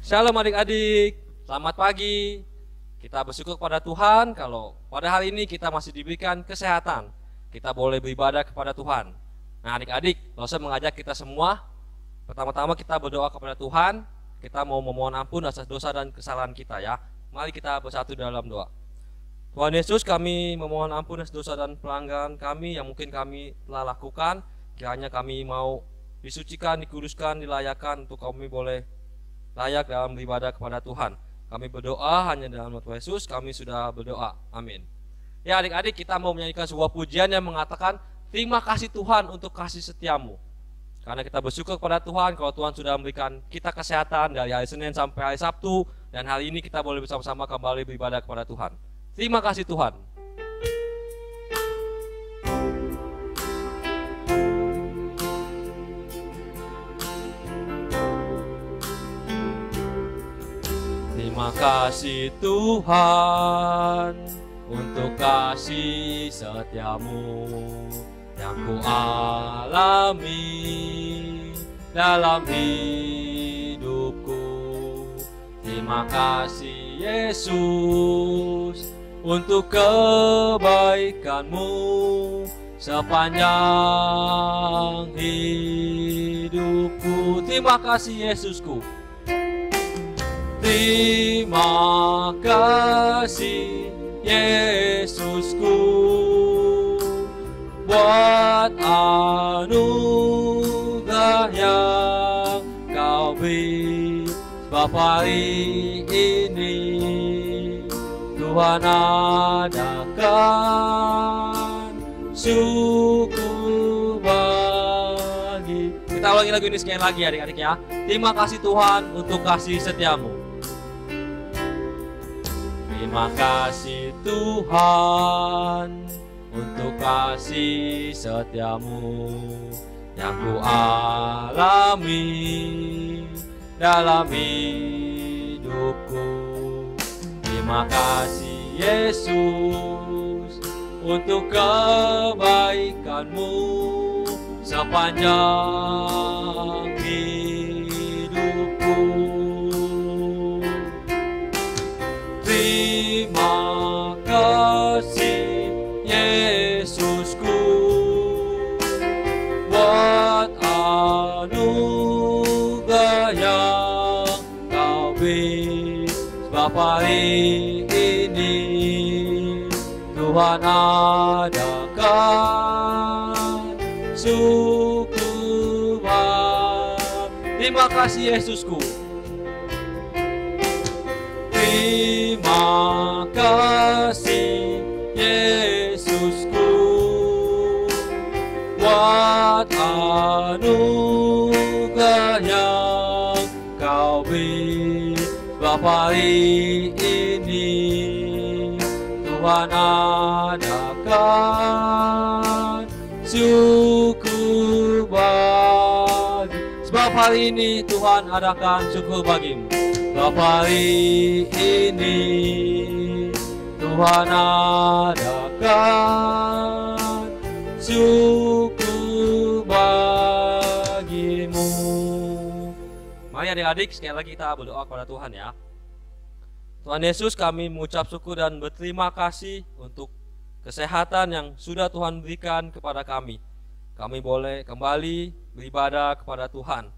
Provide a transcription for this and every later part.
Shalom adik-adik, selamat pagi. Kita bersyukur kepada Tuhan kalau pada hari ini kita masih diberikan kesehatan. Kita boleh beribadah kepada Tuhan. Nah adik-adik, saya mengajak kita semua, pertama-tama kita berdoa kepada Tuhan. Kita mau memohon ampun atas dosa dan kesalahan kita ya. Mari kita bersatu dalam doa. Tuhan Yesus, kami memohon ampun atas dosa dan pelanggaran kami yang mungkin kami telah lakukan. Kiranya kami mau disucikan, dikuduskan, dilayakkan untuk kami boleh layak dalam beribadah kepada Tuhan. Kami berdoa hanya dalam nama Tuhan Yesus, kami sudah berdoa. Amin. Ya adik-adik, kita mau menyanyikan sebuah pujian yang mengatakan terima kasih Tuhan untuk kasih setiamu. Karena kita bersyukur kepada Tuhan kalau Tuhan sudah memberikan kita kesehatan dari hari Senin sampai hari Sabtu. Dan hari ini kita boleh bersama-sama kembali beribadah kepada Tuhan. Terima kasih Tuhan. Terima kasih Tuhan untuk kasih setiamu yang ku alami dalam hidupku. Terima kasih Yesus untuk kebaikanmu sepanjang hidupku. Terima kasih Yesusku. Terima kasih Yesusku buat anugerah yang kau beri. Sebab hari ini Tuhan adakan syukur bagi. Kita ulangi lagu ini sekali lagi adik-adik ya. Terima kasih Tuhan untuk kasih setiamu. Terima kasih Tuhan untuk kasih setiamu yang ku alami dalam hidupku. Terima kasih Yesus untuk kebaikanmu sepanjang hidupku. Terima kasih Yesusku buat anugerah yang kau beri. Sebab hari ini Tuhan adakan syukur. Terima kasih Yesusku. Terima kasih Yesusku buat anugerah yang kau beri. Sebab hari ini Tuhan adakan syukur bagi. Sebab hari ini Tuhan adakan syukur bagimu. Sebab hari ini Tuhan adakan syukur bagimu. Mari adik-adik sekali lagi kita berdoa kepada Tuhan ya. Tuhan Yesus, kami mengucap syukur dan berterima kasih untuk kesehatan yang sudah Tuhan berikan kepada kami. Kami boleh kembali beribadah kepada Tuhan.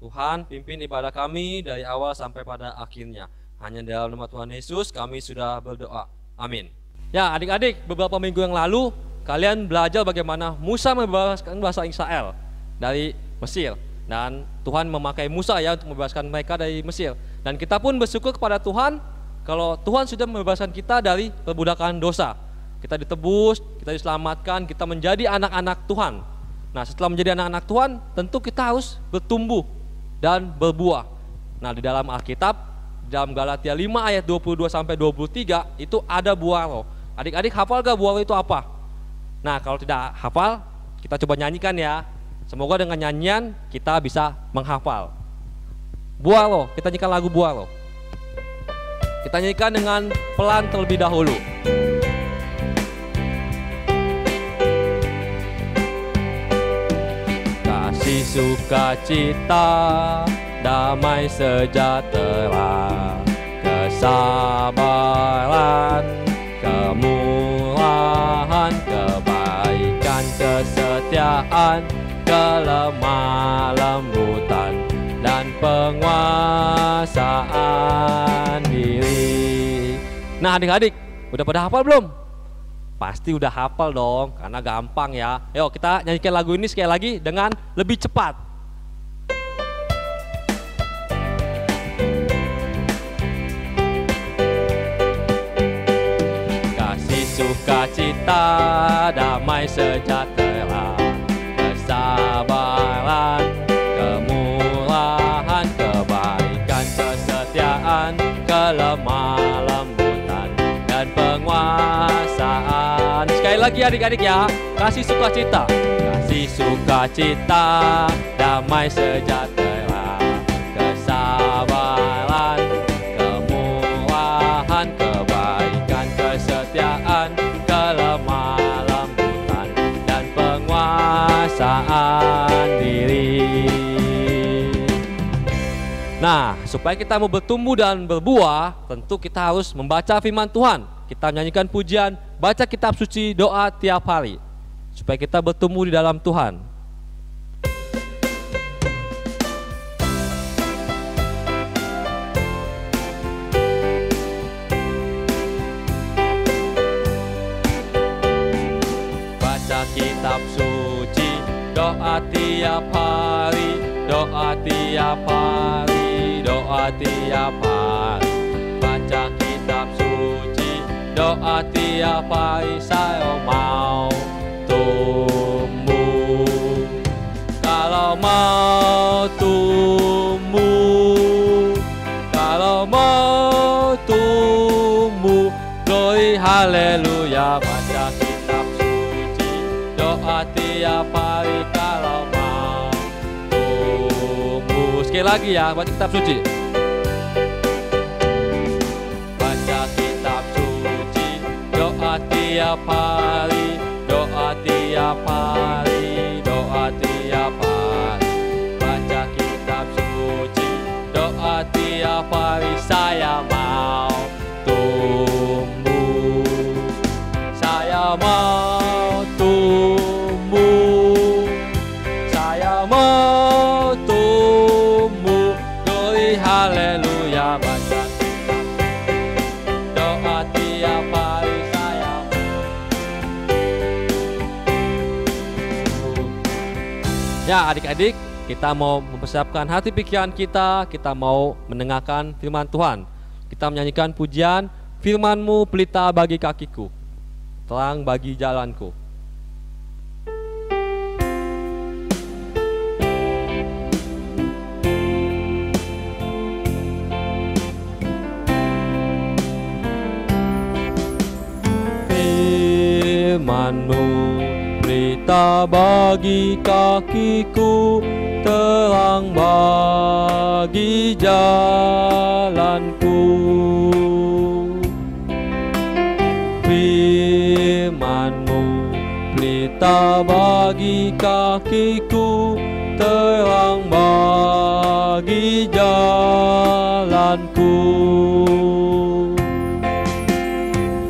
Tuhan pimpin ibadah kami dari awal sampai pada akhirnya. Hanya dalam nama Tuhan Yesus kami sudah berdoa. Amin. Ya adik-adik, beberapa minggu yang lalu kalian belajar bagaimana Musa membebaskan bangsa Israel dari Mesir. Dan Tuhan memakai Musa ya untuk membebaskan mereka dari Mesir. Dan kita pun bersyukur kepada Tuhan kalau Tuhan sudah membebaskan kita dari perbudakan dosa. Kita ditebus, kita diselamatkan, kita menjadi anak-anak Tuhan. Nah setelah menjadi anak-anak Tuhan tentu kita harus bertumbuh dan berbuah. Nah di dalam Alkitab, dalam Galatia 5 ayat 22 sampai 23 itu ada buah roh. Adik-adik hafal gak buah roh itu apa? Nah kalau tidak hafal, kita coba nyanyikan ya. Semoga dengan nyanyian kita bisa menghafal. Buah roh, kita nyanyikan lagu buah roh. Kita nyanyikan dengan pelan terlebih dahulu. Kasih sukacita damai sejahtera, kesabaran, kemurahan, kebaikan, kesetiaan, kelemah lembutan, dan penguasaan diri. Nah adik-adik, udah pada hafal belum? Pasti udah hafal dong, karena gampang ya. Yuk kita nyanyikan lagu ini sekali lagi dengan lebih cepat. Kasih, sukacita, damai sejahtera, kesabaran, kemurahan, kebaikan, kesetiaan, kelemah lembutan, dan penguasaan. Sekali lagi adik-adik ya, kasih sukacita, kasih sukacita, damai sejahtera, kesabaran, kemurahan, kebaikan, kesetiaan, kelemah lembutan, dan penguasaan diri. Nah, supaya kita mau bertumbuh dan berbuah, tentu kita harus membaca firman Tuhan. Kita menyanyikan pujian, baca kitab suci, doa tiap hari, supaya kita bertumbuh di dalam Tuhan. Baca kitab suci, doa tiap hari, doa tiap hari, doa tiap hari. Baca kitab suci, doa tiap hari, saya mau tumbuh. Kalau mau tumbuh, kalau mau tumbuh, glory haleluya. Baca kitab suci, doa tiap hari, kalau mau tumbuh. Sekali lagi ya, baca kitab suci. Baca kitab suci, doa tiap hari, doa tiap hari, doa tiap hari. Baca kitab suci, doa tiap hari, saya mau tumbuh. Saya mau tumbuh, saya mau tumbuh, glory haleluya. Baca kitab, doa tiap hari, saya mau. Ya adik-adik, kita mau mempersiapkan hati pikiran kita mau mendengarkan firman Tuhan. Kita menyanyikan pujian, firman-Mu pelita bagi kakiku, terang bagi jalanku. Firman-Mu pelita bagi kakiku, terang bagi jalanku. Firman-Mu pelita bagi kakiku, terang bagi jalanku.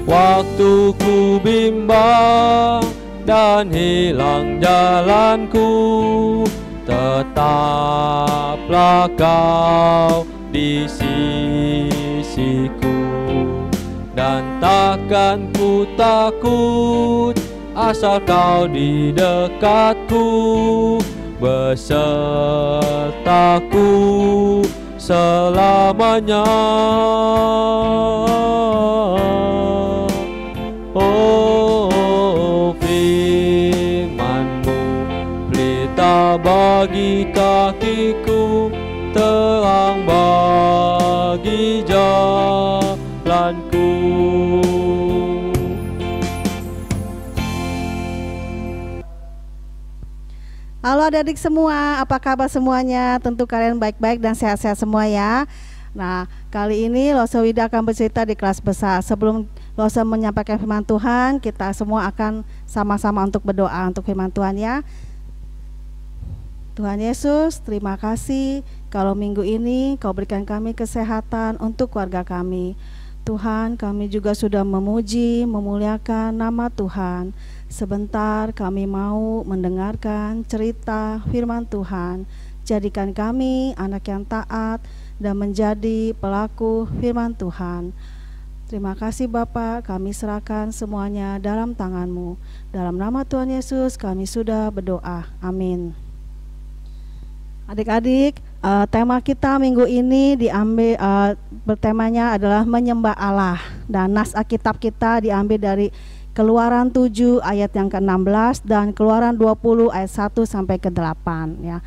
Waktu ku bimbang dan hilang jalanku, tetaplah Kau di sisiku. Dan takkan ku takut, asal Kau di dekatku, besertaku selamanya. Oh, firman-Mu pelita bagi kakiku, terang bagi jalanku. Halo adik-adik semua, apa kabar semuanya? Tentu kalian baik-baik dan sehat-sehat semua ya. Nah, kali ini Losa Wida akan bercerita di kelas besar. Sebelum Losa menyampaikan firman Tuhan, kita semua akan sama-sama untuk berdoa untuk firman Tuhan ya. Tuhan Yesus, terima kasih kalau minggu ini Kau berikan kami kesehatan untuk keluarga kami. Tuhan, kami juga sudah memuji, memuliakan nama Tuhan. Sebentar kami mau mendengarkan cerita firman Tuhan. Jadikan kami anak yang taat dan menjadi pelaku firman Tuhan. Terima kasih Bapa, kami serahkan semuanya dalam tangan-Mu. Dalam nama Tuhan Yesus kami sudah berdoa. Amin. Adik-adik, tema kita minggu ini diambil, bertemanya adalah menyembah Allah. Dan nas Alkitab kita diambil dari Keluaran 7 ayat yang ke-16 dan Keluaran 20 ayat 1 sampai ke-8 ya.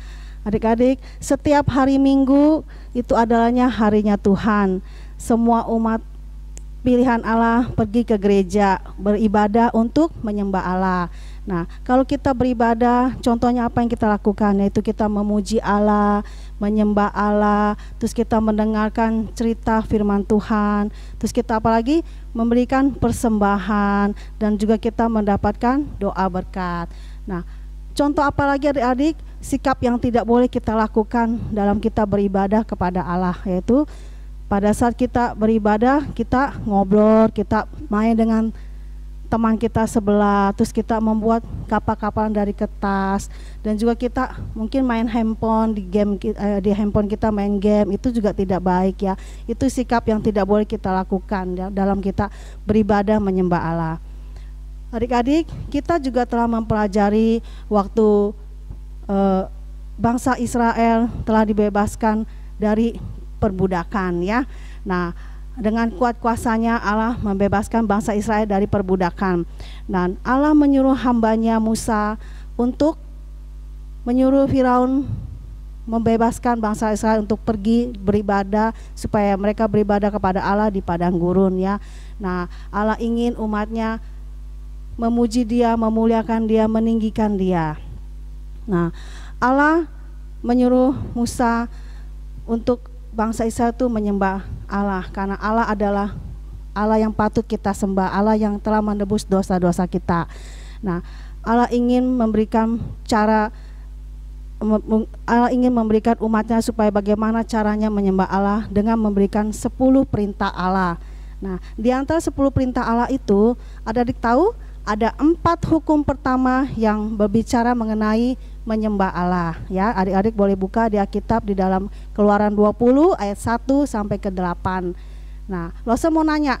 Adik-adik, setiap hari Minggu itu adalahnya harinya Tuhan. Semua umat pilihan Allah pergi ke gereja beribadah untuk menyembah Allah. Nah, kalau kita beribadah, contohnya apa yang kita lakukan? Yaitu kita memuji Allah, menyembah Allah, terus kita mendengarkan cerita firman Tuhan, terus kita apalagi memberikan persembahan, dan juga kita mendapatkan doa berkat. Nah, contoh apa lagi adik-adik? Sikap yang tidak boleh kita lakukan dalam kita beribadah kepada Allah, yaitu pada saat kita beribadah, kita ngobrol, kita main dengan teman kita sebelah, terus kita membuat kapal-kapalan dari kertas, dan juga kita mungkin main handphone, di handphone kita main game, itu juga tidak baik ya. Itu sikap yang tidak boleh kita lakukan ya, dalam kita beribadah menyembah Allah. Adik-adik, kita juga telah mempelajari waktu bangsa Israel telah dibebaskan dari perbudakan ya. Nah, dengan kuat kuasanya Allah membebaskan bangsa Israel dari perbudakan. Dan Allah menyuruh hambanya Musa untuk menyuruh Firaun membebaskan bangsa Israel untuk pergi beribadah, supaya mereka beribadah kepada Allah di padang gurun ya. Nah, Allah ingin umatnya memuji Dia, memuliakan Dia, meninggikan Dia. Nah, Allah menyuruh Musa untuk bangsa Israel itu menyembah Allah, karena Allah adalah Allah yang patut kita sembah, Allah yang telah menebus dosa-dosa kita. Nah, Allah ingin memberikan Allah ingin memberikan umatnya supaya bagaimana caranya menyembah Allah dengan memberikan 10 perintah Allah. Nah, di antara 10 perintah Allah itu, adik tahu ada 4 hukum pertama yang berbicara mengenai menyembah Allah ya. Adik-adik boleh buka di Alkitab di dalam Keluaran 20 ayat 1 sampai ke 8. Nah, Losa mau nanya,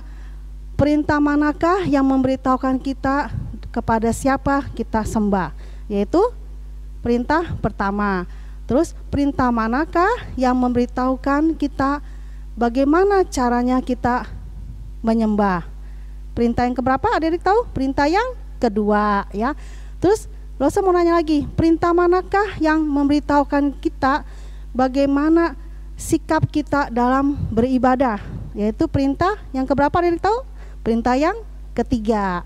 perintah manakah yang memberitahukan kita kepada siapa kita sembah? Yaitu perintah pertama. Terus perintah manakah yang memberitahukan kita bagaimana caranya kita menyembah? Perintah yang keberapa adik-adik tahu? Perintah yang kedua ya. Terus Losa mau nanya lagi, perintah manakah yang memberitahukan kita bagaimana sikap kita dalam beribadah? Yaitu perintah yang keberapa adik-adik tahu? Perintah yang ketiga.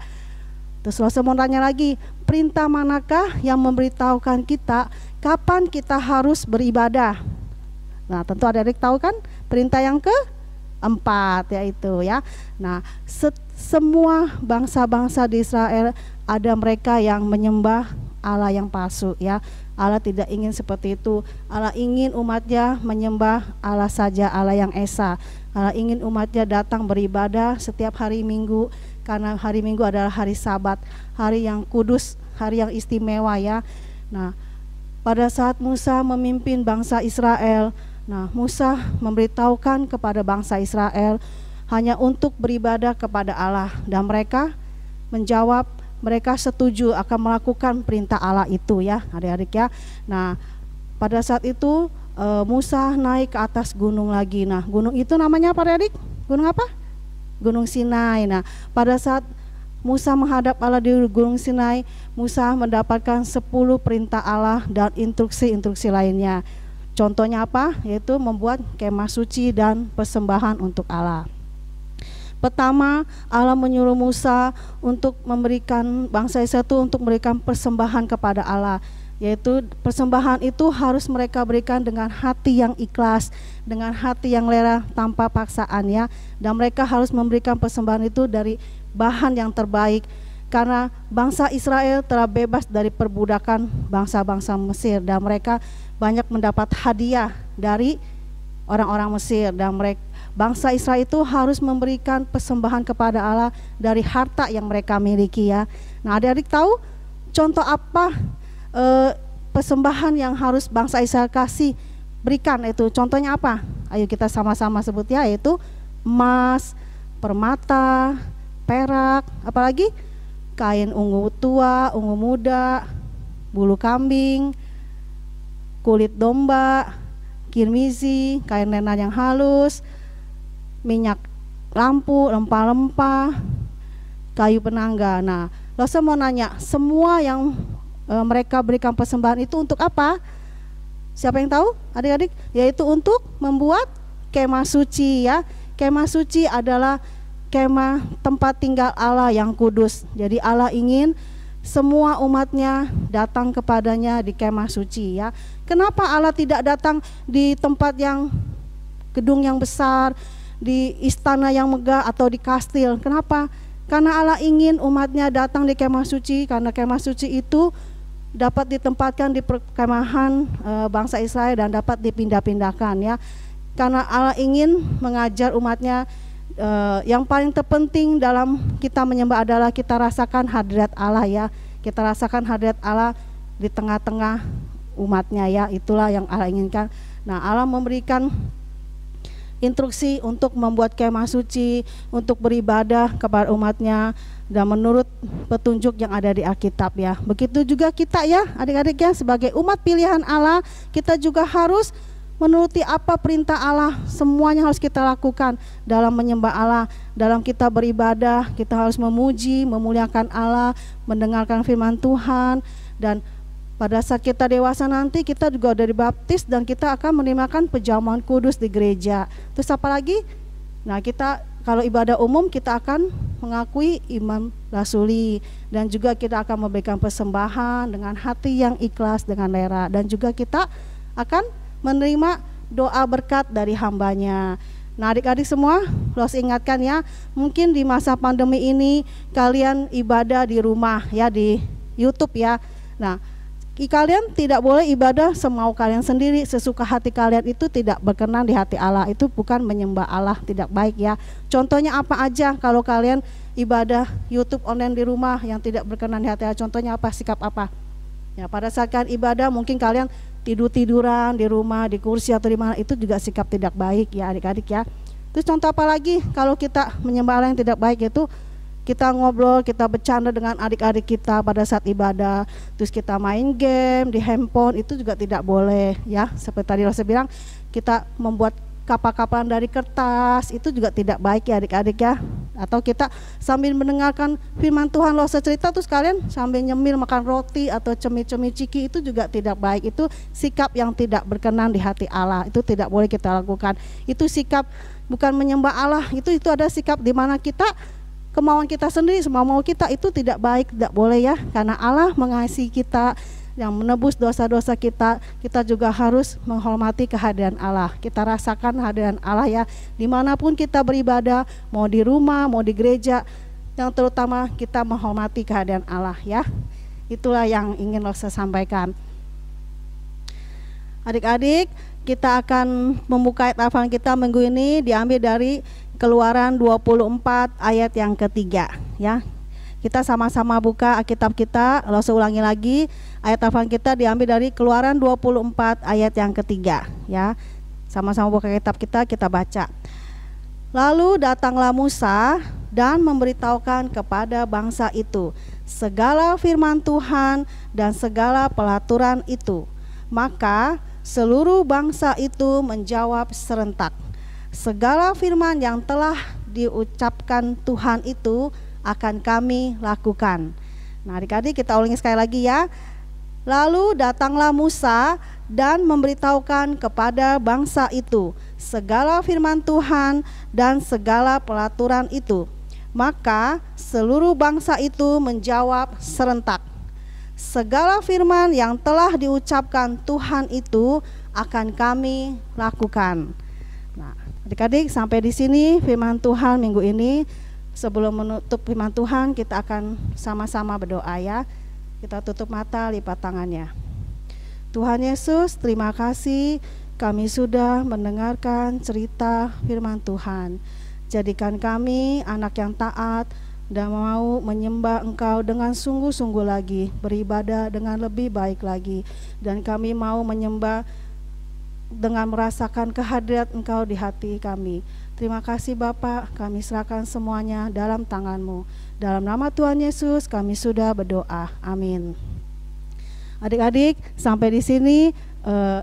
Terus Losa mau nanya lagi, perintah manakah yang memberitahukan kita kapan kita harus beribadah? Nah, tentu adik-adik tahu kan? Perintah yang keempat yaitu ya. Nah, semua bangsa-bangsa di Israel ada mereka yang menyembah Allah yang palsu ya. Allah tidak ingin seperti itu. Allah ingin umatnya menyembah Allah saja, Allah yang esa. Allah ingin umatnya datang beribadah setiap hari Minggu, karena hari Minggu adalah hari Sabat, hari yang kudus, hari yang istimewa ya. Nah, pada saat Musa memimpin bangsa Israel, nah Musa memberitahukan kepada bangsa Israel hanya untuk beribadah kepada Allah, dan mereka menjawab, mereka setuju akan melakukan perintah Allah itu ya adik-adik ya. Nah, pada saat itu Musa naik ke atas gunung lagi. Nah, gunung itu namanya apa adik? Gunung apa? Gunung Sinai. Nah, pada saat Musa menghadap Allah di Gunung Sinai, Musa mendapatkan 10 perintah Allah dan instruksi-instruksi lainnya. Contohnya apa? Yaitu membuat kemah suci dan persembahan untuk Allah. Pertama, Allah menyuruh Musa untuk memberikan bangsa Israel itu untuk memberikan persembahan kepada Allah, yaitu persembahan itu harus mereka berikan dengan hati yang ikhlas, dengan hati yang rela tanpa paksaan ya. Dan mereka harus memberikan persembahan itu dari bahan yang terbaik, karena bangsa Israel telah bebas dari perbudakan bangsa-bangsa Mesir, dan mereka banyak mendapat hadiah dari orang-orang Mesir, dan mereka bangsa Israel itu harus memberikan persembahan kepada Allah dari harta yang mereka miliki ya. Nah, adik-adik tahu contoh apa persembahan yang harus bangsa Israel kasih berikan itu? Contohnya apa? Ayo kita sama-sama sebut ya, yaitu emas, permata, perak, apalagi kain ungu tua, ungu muda, bulu kambing, kulit domba, kirmizi, kain lena yang halus, minyak lampu, rempah-rempah, kayu penangga. Nah, Losa mau nanya, semua yang mereka berikan persembahan itu untuk apa? Siapa yang tahu? Adik-adik, yaitu untuk membuat kemah suci ya. Kemah suci adalah kemah tempat tinggal Allah yang kudus. Jadi Allah ingin semua umatnya datang kepadanya di kemah suci ya. Kenapa Allah tidak datang di tempat yang gedung yang besar, di istana yang megah atau di kastil? Kenapa? Karena Allah ingin umatnya datang di kemah suci, karena kemah suci itu dapat ditempatkan di perkemahan bangsa Israel dan dapat dipindah-pindahkan ya. Karena Allah ingin mengajar umatnya, yang paling terpenting dalam kita menyembah adalah kita rasakan hadirat Allah ya. Kita rasakan hadirat Allah di tengah-tengah umatnya ya. Itulah yang Allah inginkan. Nah, Allah memberikan instruksi untuk membuat kemah suci, untuk beribadah kepada umatnya, dan menurut petunjuk yang ada di Alkitab ya. Begitu juga kita ya adik-adik ya, sebagai umat pilihan Allah, kita juga harus menuruti apa perintah Allah. Semuanya harus kita lakukan dalam menyembah Allah, dalam kita beribadah. Kita harus memuji, memuliakan Allah, mendengarkan firman Tuhan. Dan pada saat kita dewasa nanti, kita juga udah dibaptis dan kita akan menerima perjamuan kudus di gereja. Terus apa lagi? Nah, kita kalau ibadah umum kita akan mengakui iman rasuli, dan juga kita akan memberikan persembahan dengan hati yang ikhlas, dengan rela, dan juga kita akan menerima doa berkat dari hambanya. Nah, adik-adik semua, Los ingatkan ya, mungkin di masa pandemi ini kalian ibadah di rumah ya, di YouTube ya. Nah, kalian tidak boleh ibadah semau kalian sendiri, sesuka hati kalian. Itu tidak berkenan di hati Allah. Itu bukan menyembah Allah, tidak baik ya. Contohnya apa aja kalau kalian ibadah YouTube online di rumah yang tidak berkenan di hati Allah? Contohnya apa? Sikap apa? Ya, pada saat kalian ibadah mungkin kalian tidur-tiduran di rumah, di kursi atau di mana, itu juga sikap tidak baik ya adik-adik ya. Terus contoh apa lagi kalau kita menyembah Allah yang tidak baik? Itu kita ngobrol, kita bercanda dengan adik-adik kita pada saat ibadah. Terus kita main game di handphone, itu juga tidak boleh ya. Seperti tadi Rosa bilang, kita membuat kapal-kapalan dari kertas, itu juga tidak baik ya adik-adik ya. Atau kita sambil mendengarkan firman Tuhan, Rosa cerita terus kalian sambil nyemil makan roti atau cemi-cemi ciki, itu juga tidak baik. Itu sikap yang tidak berkenan di hati Allah. Itu tidak boleh kita lakukan. Itu sikap bukan menyembah Allah. Itu ada sikap di mana kita kemauan kita sendiri, semau mau kita, itu tidak baik, tidak boleh ya. Karena Allah mengasihi kita, yang menebus dosa-dosa kita. Kita juga harus menghormati kehadiran Allah. Kita rasakan kehadiran Allah ya, dimanapun kita beribadah, mau di rumah, mau di gereja. Yang terutama kita menghormati kehadiran Allah ya. Itulah yang ingin Rosa sampaikan. Adik-adik, kita akan membuka ayat Al-Quran kita minggu ini, diambil dari Keluaran 24 ayat yang ketiga ya. Kita sama-sama buka Alkitab kita. Lalu saya ulangi lagi, ayat Al-Quran kita diambil dari Keluaran 24 ayat yang ketiga ya. Sama-sama buka kitab kita baca. Lalu datanglah Musa dan memberitahukan kepada bangsa itu segala firman Tuhan dan segala pelaturan itu. Maka seluruh bangsa itu menjawab serentak, segala firman yang telah diucapkan Tuhan itu akan kami lakukan. Nah adik-adik, kita ulangi sekali lagi ya. Lalu datanglah Musa dan memberitahukan kepada bangsa itu segala firman Tuhan dan segala pelaturan itu. Maka seluruh bangsa itu menjawab serentak, segala firman yang telah diucapkan Tuhan itu akan kami lakukan. Nah, adik-adik, sampai di sini firman Tuhan minggu ini. Sebelum menutup firman Tuhan, kita akan sama-sama berdoa ya. Kita tutup mata, lipat tangannya. Tuhan Yesus, terima kasih kami sudah mendengarkan cerita firman Tuhan. Jadikan kami anak yang taat dan mau menyembah Engkau dengan sungguh-sungguh lagi, beribadah dengan lebih baik lagi, dan kami mau menyembah dengan merasakan kehadirat Engkau di hati kami. Terima kasih Bapa, kami serahkan semuanya dalam tangan-Mu. Dalam nama Tuhan Yesus kami sudah berdoa, amin. Adik-adik, sampai di sini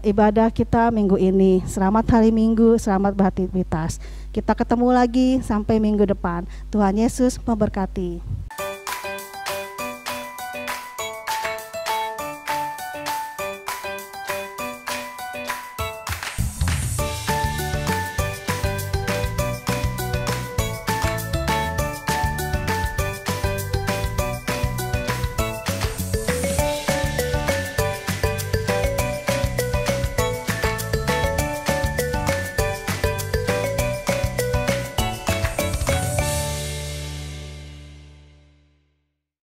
ibadah kita minggu ini. Selamat hari Minggu, selamat beraktivitas. Kita ketemu lagi sampai minggu depan. Tuhan Yesus memberkati.